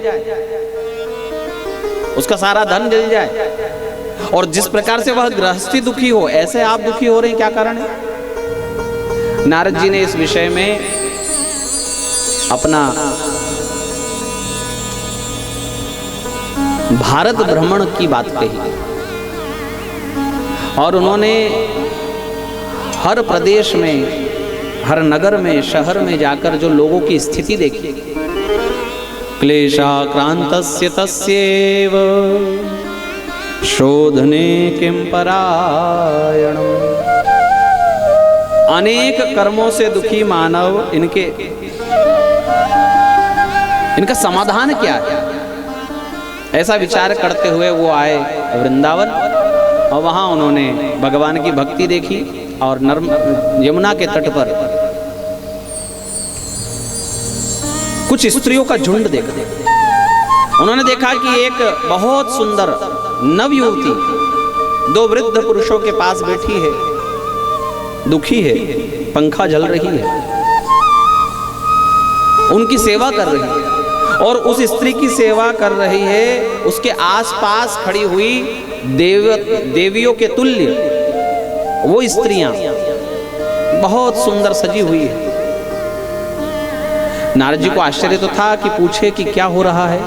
उसका सारा धन जल जाए, और जिस प्रकार से वह गृहस्थी दुखी हो, ऐसे आप दुखी हो रहे हैं, क्या कारण है? नारद जी ने इस विषय में अपना भारत भ्रमण की बात कही, और उन्होंने हर प्रदेश में, हर नगर में, शहर में जाकर जो लोगों की स्थिति देखी। क्लेशाक्रांतस्य तस्यैव शोधने किं परायणम्। अनेक कर्मों से दुखी मानव, इनका समाधान क्या है? ऐसा विचार करते हुए वो आए वृंदावन, और वहां उन्होंने भगवान की भक्ति देखी, और यमुना के तट पर कुछ स्त्रियों का झुंड देखा। उन्होंने देखा कि एक बहुत सुंदर नव युवती 2 वृद्ध पुरुषों के पास बैठी है, दुखी है, पंखा जल रही है, उनकी सेवा कर रही है, और उस स्त्री की सेवा कर रही है उसके आसपास खड़ी हुई देवियों के तुल्य वो स्त्रियां बहुत सुंदर सजी हुई है। नारद जी को आश्चर्य तो था कि पूछे कि क्या हो रहा है,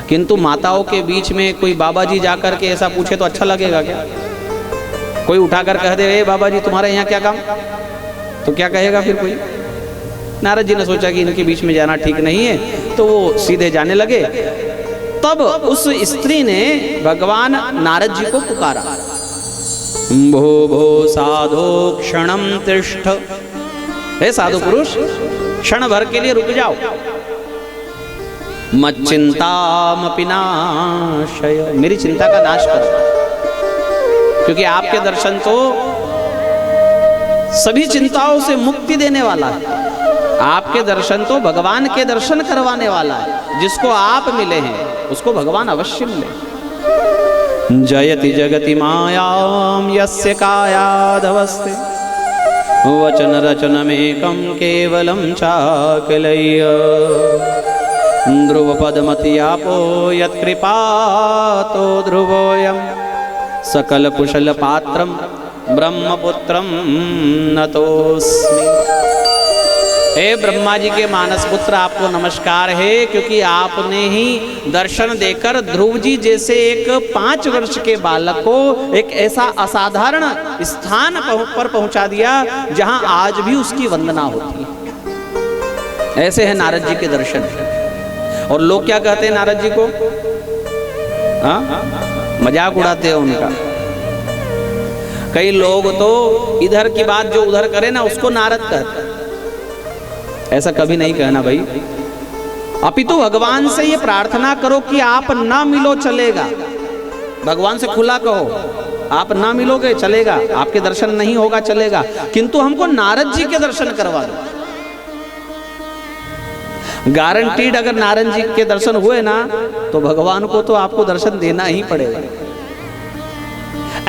किंतु माताओं के बीच में कोई बाबा जी जाकर के ऐसा पूछे तो अच्छा लगेगा क्या? कोई उठाकर कह दे ए बाबा जी तुम्हारे यहाँ क्या काम, तो क्या कहेगा फिर कोई? नारद जी ने सोचा कि इनके बीच में जाना ठीक नहीं है, तो वो सीधे जाने लगे। तब उस स्त्री ने भगवान नारद जी को पुकारा, भो भो साधो क्षणम तिष्ठ, हे साधु पुरुष क्षण भर के लिए रुक जाओ, मच्चिंतामपि नाशय, मेरी चिंता का नाश करो, क्योंकि आपके दर्शन तो सभी चिंताओं से मुक्ति देने वाला है। आपके दर्शन तो भगवान के दर्शन करवाने वाला है। जिसको आप मिले हैं उसको भगवान अवश्य मिले। जयति जगति मायाम यस्य कायादवस्थे वचन रचनमेकं केवलं चाकलय्य ध्रुव पदमतियापो यत्कृपातो ध्रुवोऽयं सकल कुशल पात्रं ब्रह्मपुत्रं नतोस्मि। हे ब्रह्मा जी के मानस पुत्र, आपको नमस्कार है, क्योंकि आपने ही दर्शन देकर ध्रुव जी जैसे एक 5 वर्ष के बालक को एक ऐसा असाधारण स्थान पर पहुंचा दिया जहां आज भी उसकी वंदना होती है। ऐसे है नारद जी के दर्शन। और लोग क्या कहते हैं नारद जी को? मजाक उड़ाते हैं उनका। कई लोग तो इधर की बात जो उधर करे ना उसको नारद कहते हैं। ऐसा कभी नहीं कहना भाई, अपितु भगवान से ये प्रार्थना करो कि आप ना मिलो चलेगा। भगवान से खुला कहो, आप ना मिलोगे चलेगा, आपके दर्शन नहीं होगा चलेगा, किंतु हमको नारद जी के दर्शन करवा दो। गारंटीड अगर नारद जी के दर्शन हुए ना तो भगवान को तो आपको दर्शन देना ही पड़ेगा।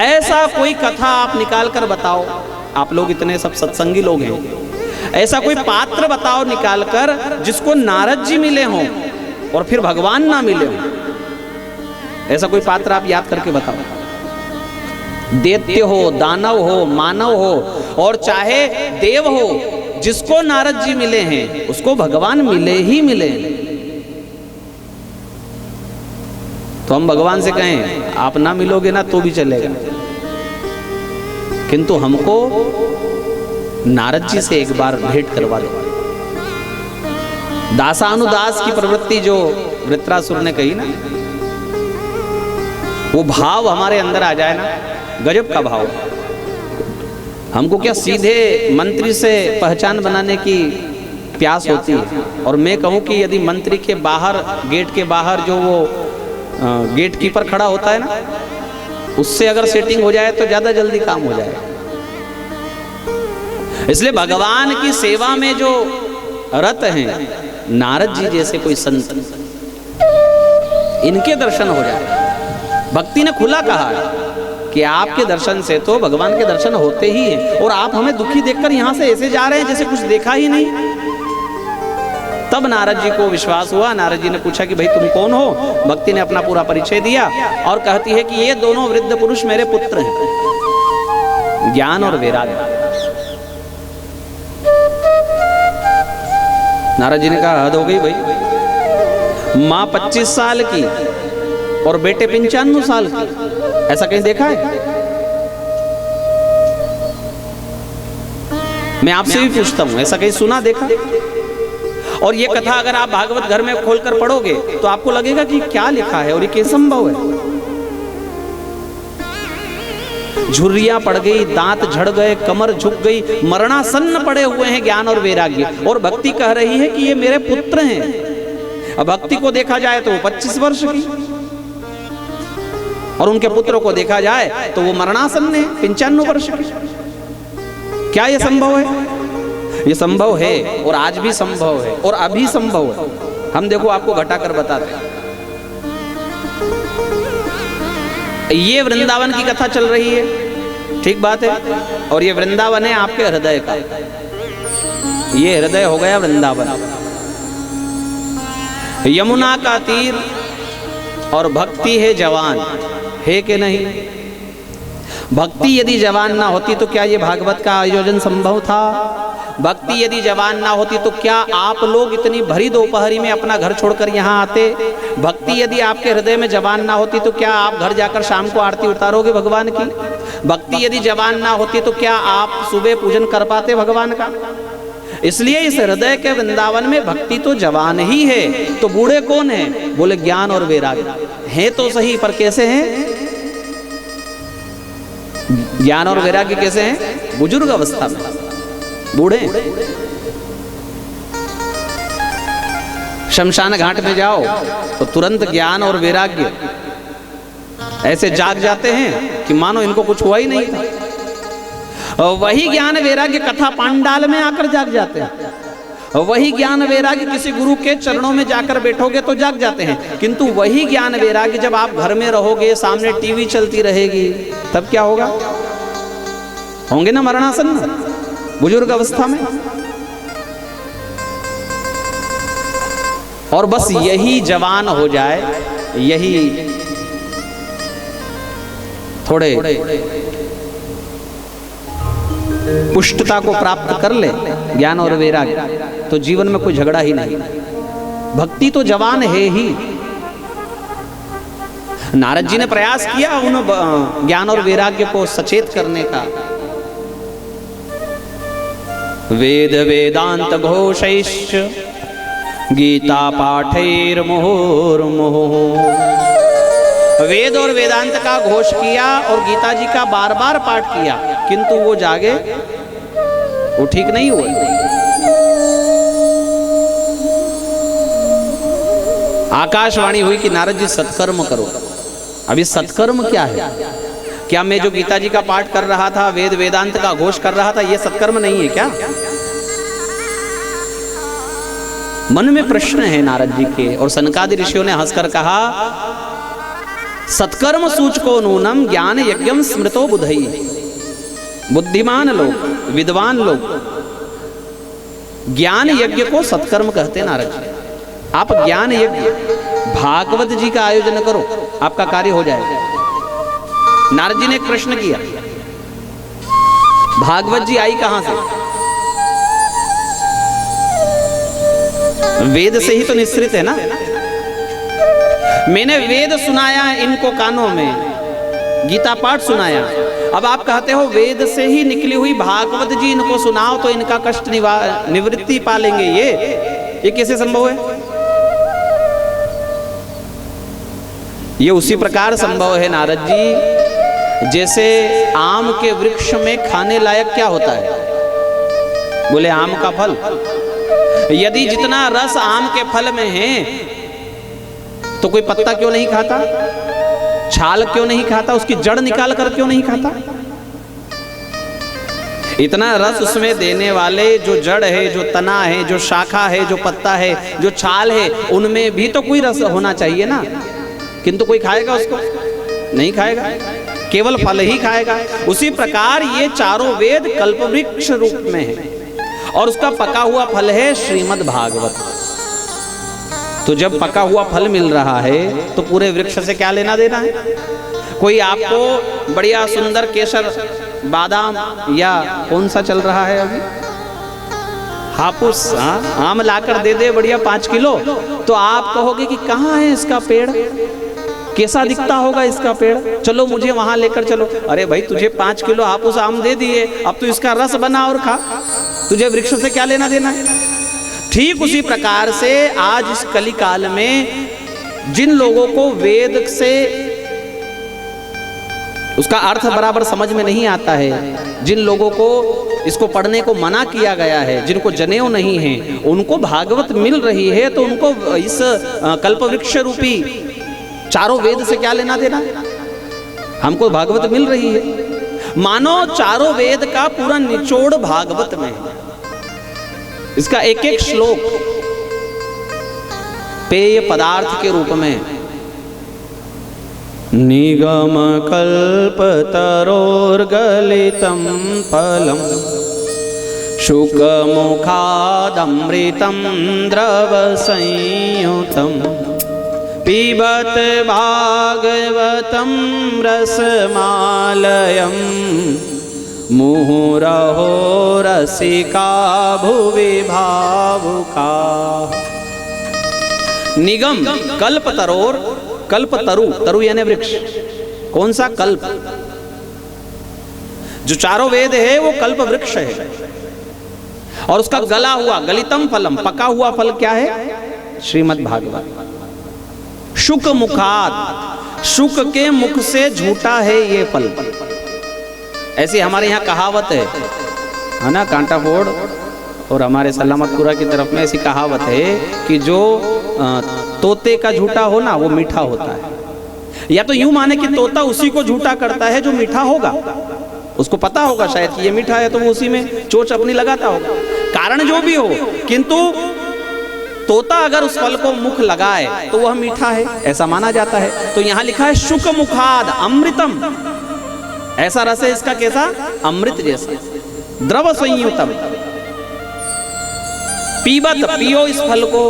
ऐसा कोई कथा आप निकाल कर बताओ, आप लोग इतने सब सत्संगी लोग हैं, ऐसा कोई पात्र बताओ निकाल कर जिसको नारद जी मिले हों और फिर भगवान ना मिले हों। ऐसा कोई पात्र आप याद करके बताओ। दैत्य हो, दानव हो, मानव हो और चाहे देव हो, जिसको नारद जी मिले हैं उसको भगवान मिले ही मिले। तो हम भगवान से कहें आप ना मिलोगे ना तो भी चलेगा, किंतु हमको नारद जी से एक बार भेंट करवा दो। दासानुदास की प्रवृत्ति जो वृत्रासुर ने कही ना, वो भाव हमारे अंदर आ जाए ना, गजब का भाव। हमको क्या सीधे मंत्री से पहचान बनाने की प्यास होती है। और मैं कहूं कि यदि मंत्री के बाहर, गेट के बाहर जो वो गेट कीपर खड़ा होता है ना, उससे अगर सेटिंग हो जाए तो ज्यादा जल्दी काम हो जाए। इसलिए भगवान की सेवा में जो रत हैं नारद जी जैसे कोई संत, इनके दर्शन हो जाए। भक्ति ने खुला कहा है कि आपके दर्शन से तो भगवान के दर्शन होते ही हैं, और आप हमें दुखी देखकर यहां से ऐसे जा रहे हैं जैसे कुछ देखा ही नहीं। तब नारद जी को विश्वास हुआ। नारद जी ने पूछा कि भाई तुम कौन हो? भक्ति ने अपना पूरा परिचय दिया और कहती है कि ये दोनों वृद्ध पुरुष मेरे पुत्र हैं, ज्ञान और वैराग्य। नारद जी ने कहा हद हो गई भाई, माँ 25 साल की और बेटे 95 साल की, ऐसा कहीं देखा है? मैं आपसे भी पूछता हूं, ऐसा कहीं सुना देखा? और ये कथा अगर आप भागवत घर में खोलकर पढ़ोगे तो आपको लगेगा कि क्या लिखा है और ये कैसे संभव है। झुर्रियां पड़ गई, दांत झड़ गए, कमर झुक गई, मरणासन्न पड़े हुए हैं ज्ञान और वैराग्य, और भक्ति कह रही है कि ये मेरे पुत्र हैं। अब भक्ति को देखा जाए तो वो 25 वर्ष की, और उनके पुत्रों को देखा जाए तो वो मरणासन्न है 95 वर्ष की। क्या ये संभव है? ये संभव है, और आज भी संभव है, और अभी संभव है। हम देखो आपको घटाकर बताते हैं। ये वृंदावन की कथा चल रही है, ठीक बात है, और ये वृंदावन है आपके हृदय का। ये हृदय हो गया वृंदावन, यमुना का तीर, और भक्ति है जवान, है कि नहीं? भक्ति यदि जवान ना होती तो क्या ये भागवत का आयोजन संभव था? भक्ति यदि जवान ना होती तो क्या आप लोग इतनी भरी दोपहरी में अपना घर छोड़कर यहाँ आते? भक्ति यदि आपके हृदय में जवान ना होती तो क्या आप घर जाकर शाम को आरती उतारोगे भगवान की? भक्ति यदि जवान ना होती तो क्या आप सुबह पूजन कर पाते भगवान का? इसलिए इस हृदय के वृंदावन में भक्ति तो जवान ही है। तो बूढ़े कौन है? बोले ज्ञान और वैराग्य हैं तो सही, पर कैसे हैं? ज्ञान और वैराग्य कैसे हैं? बुजुर्ग अवस्था में, बूढ़े। शमशान घाट में जाओ तो तुरंत ज्ञान और वैराग्य ऐसे जाग जाते हैं कि मानो इनको कुछ हुआ ही नहीं था। वही ज्ञान वैराग्य कथा पांडाल में आकर जाग जाते हैं। वही ज्ञान वैराग्य किसी गुरु के चरणों में जाकर बैठोगे तो जाग जाते हैं। किंतु वही ज्ञान वैराग्य जब आप घर में रहोगे, सामने टीवी चलती रहेगी, तब क्या होगा? होंगे ना मरणासन बुजुर्ग अवस्था में। और बस यही जवान हो जाए, यही थोड़े पुष्टता को प्राप्त कर ले, ज्ञान और वैराग्य, तो जीवन में कोई झगड़ा ही नहीं। भक्ति तो जवान है ही। नारद जी ने प्रयास किया उन ज्ञान और वैराग्य को सचेत करने का। वेद वेदांत घोषैश्च गीता पाठैर मुहुर्मुहुः। वेद और वेदांत का घोष किया और गीता जी का बार बार पाठ किया, किंतु वो जागे, वो ठीक नहीं हुए। आकाशवाणी हुई कि नारद जी सत्कर्म करो। अभी सत्कर्म क्या है? क्या मैं जो गीता जी का पाठ कर रहा था, वेद वेदांत का घोष कर रहा था, ये सत्कर्म नहीं है क्या? मन में प्रश्न है नारद जी के। और सनकादि ऋषियों ने हंसकर कहा, सत्कर्म सूचको नूनम ज्ञान यज्ञम स्मृतो बुधई। बुद्धिमान लोग, विद्वान लोग ज्ञान यज्ञ को सत्कर्म कहते हैं नारद जी। आप ज्ञान यज्ञ भागवत जी का आयोजन करो, आपका कार्य हो जाएगा। नारद जी ने एक प्रश्न किया, भागवत जी आई कहां से? वेद से ही तो निश्रित है ना। मैंने वेद सुनाया इनको कानों में, गीता पाठ सुनाया। अब आप कहते हो वेद से ही निकली हुई भागवत जी इनको सुनाओ तो इनका कष्ट निवृत्ति पा लेंगे। ये कैसे संभव है? ये उसी प्रकार संभव है नारद जी, जैसे आम के वृक्ष में खाने लायक क्या होता है? बोले आम का फल। यदि जितना रस आम के फल में है तो कोई पत्ता क्यों नहीं खाता? छाल क्यों नहीं खाता? उसकी जड़ निकाल कर क्यों नहीं खाता? इतना रस उसमें देने वाले जो जड़ है, जो तना है, जो शाखा है, जो पत्ता है, जो छाल है, उनमें भी तो कोई रस होना चाहिए ना। किंतु कोई खाएगा उसको? नहीं खाएगा, केवल फल ही खाएगा। उसी प्रकार ये चारों वेद कल्पवृक्ष रूप में है और उसका पका हुआ फल है श्रीमद् भागवत। तो जब पका हुआ फल मिल रहा है तो पूरे वृक्ष से क्या लेना देना है? कोई आपको बढ़िया सुंदर केसर, बादाम या कौन सा चल रहा है अभी, हापुस, आम लाकर दे दे बढ़िया 5 किलो, तो आप कहोगे कि कहाँ है इसका पेड़, कैसा दिखता होगा इसका पेड़, चलो मुझे वहां लेकर चलो। अरे भाई तुझे 5 किलो हापुस आम दे दिए, अब तो इसका रस बना और खा, तुझे वृक्ष से क्या लेना देना है? ठीक उसी प्रकार से आज इस कली काल में जिन लोगों को वेद से उसका अर्थ बराबर समझ में नहीं आता है, जिन लोगों को इसको पढ़ने को मना किया गया है, जिनको जनेऊ नहीं है, उनको भागवत मिल रही है, तो उनको इस कल्पवृक्ष रूपी चारों वेद से क्या लेना देना? हमको भागवत मिल रही है। मानो चारों वेद का पूरा निचोड़ भागवत में है। इसका एक एक श्लोक पेय पदार्थ के रूप में। निगम कल्प तरोर्गलितं फलम शुक मुखादमृतं द्रव संयुतं पिबत भागवतं रसमालयं मुहुरहो रसिका भुवि भावुका। निगम कल्प तरोर, कल्प तरु, तरु यानी वृक्ष, कौन सा? कल्प। जो चारों वेद है वो कल्प वृक्ष है, और उसका गला हुआ, गलितम फलम, पका हुआ फल क्या है? श्रीमद् भागवत। शुक मुखात, शुक के मुख से झूठा है ये फल। ऐसी हमारे यहाँ कहावत है ना, कांटा फोड़ और हमारे सलामतपुरा की तरफ में ऐसी कहावत है कि जो तोते का झूठा हो ना वो मीठा होता है। या तो यूं माने कि तोता उसी को झूठा करता है जो मीठा होगा, उसको पता होगा शायद कि ये मीठा है तो वो उसी में चोंच अपनी लगाता होगा, कारण जो भी हो, किंतु तोता अगर उस फल को मुख लगाए तो वह मीठा है, ऐसा माना जाता है। तो यहां लिखा है शुक मुखाद अमृतम, ऐसा रस है इसका, कैसा? अमृत जैसा, द्रव संयुतम। पीबत, पियो इस फल को।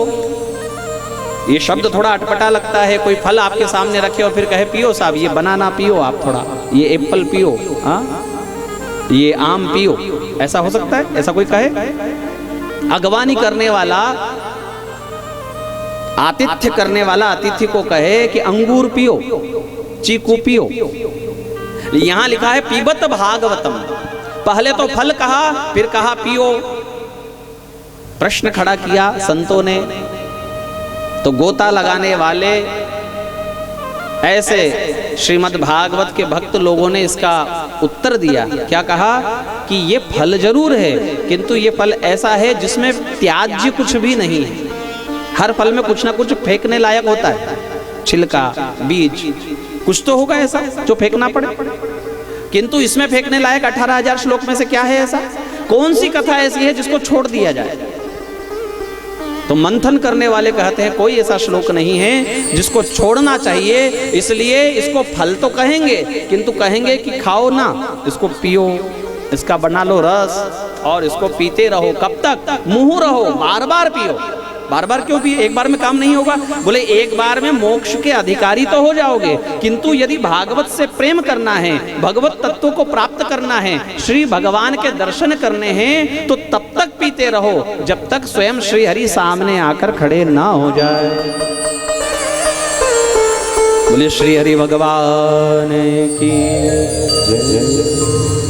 ये शब्द थोड़ा अटपटा लगता है, कोई फल आपके सामने रखे और फिर कहे पियो साहब, ये बनाना पियो आप, थोड़ा ये एप्पल पियो, हाँ ये आम पियो, ऐसा हो सकता है? ऐसा कोई कहे? अगवानी करने वाला, आतिथ्य करने वाला अतिथि को कहे कि अंगूर पियो, चीकू पियो। यहां लिखा है पीबत भागवतम, पहले तो फल कहा, फिर कहा पियो। प्रश्न खड़ा किया संतों ने, तो गोता लगाने वाले ऐसे श्रीमद् भागवत के भक्त लोगों ने इसका उत्तर दिया। क्या कहा? कि ये फल जरूर है, किंतु ये फल ऐसा है जिसमें त्याज्य कुछ भी नहीं है। हर फल में कुछ ना कुछ फेंकने लायक होता है, छिलका, बीज, कुछ तो होगा ऐसा जो फेंकना पड़े, किंतु इसमें फेंकने लायक 18,000 श्लोक में से क्या है ऐसा? कौन सी कथा ऐसी है जिसको छोड़ दिया जाए? तो मंथन करने वाले कहते हैं कोई ऐसा श्लोक नहीं है जिसको छोड़ना चाहिए, इसलिए इसको फल तो कहेंगे, किंतु कहेंगे कि खाओ ना, इसको पियो, इसका बना लो रस और इसको पीते रहो। कब तक? मुँह रहो, बार बार पियो। बार बार क्यों पिए? एक बार में काम नहीं होगा। बोले एक बार में मोक्ष के अधिकारी तो हो जाओगे, किंतु यदि भागवत से प्रेम करना है, भगवत तत्व को प्राप्त करना है, श्री भगवान के दर्शन करने हैं, तो तब तक पीते रहो जब तक स्वयं श्री हरि सामने आकर खड़े ना हो जाए। बोले श्री हरि भगवान की जय।